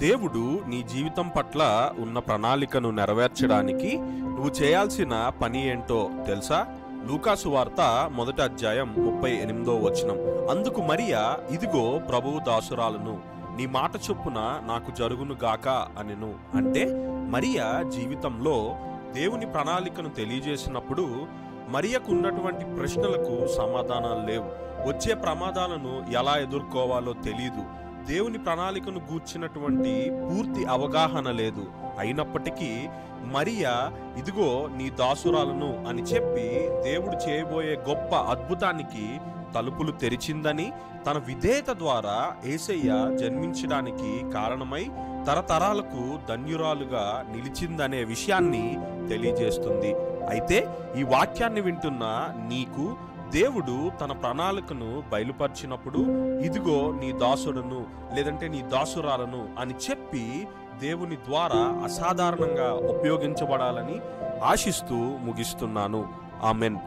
దేవుడు నీ జీవితం పట్ల ఉన్న ప్రణాళికను నెరవేర్చడానికి నువ్వు చేయాల్సిన పని ఏంటో తెలుసా? లూకాసు వార్త 1వ అధ్యాయం 38వ వచనం. అందుకు మరియా, ఇదిగో ప్రభువు దాసురాలను, నీ మాట చొప్పున నాకు జరుగును గాక అనెను. అంటే మరియా జీవితంలో దేవుని ప్రణాళికను తెలియజేసినప్పుడు మరియకు ఉన్నటువంటి ప్రశ్నలకు సమాధానాలు లేవు. వచ్చే ప్రమాదాలను ఎలా ఎదుర్కోవాలో తెలియదు. దేవుని ప్రణాళికను గూర్చినటువంటి పూర్తి అవగాహన లేదు. అయినప్పటికీ మరియా, ఇదిగో నీ దాసురాలను అని చెప్పి దేవుడు చేయబోయే గొప్ప అద్భుతానికి తలుపులు తెరిచిందని, తన విధేయత ద్వారా యేసయ్య జన్మించడానికి కారణమై తరతరాలకు ధన్యురాలుగా నిలిచిందనే విషయాన్ని తెలియజేస్తుంది. అయితే ఈ వాక్యాన్ని వింటున్న నీకు దేవుడు తన ప్రణాళికను బయలుపరిచినప్పుడు, ఇదిగో నీ దాసుడును లేదంటే నీ దాసురాలను అని చెప్పి దేవుని ద్వారా అసాధారణంగా ఉపయోగించబడాలని ఆశిస్తూ ముగిస్తున్నాను. ఆమెన్.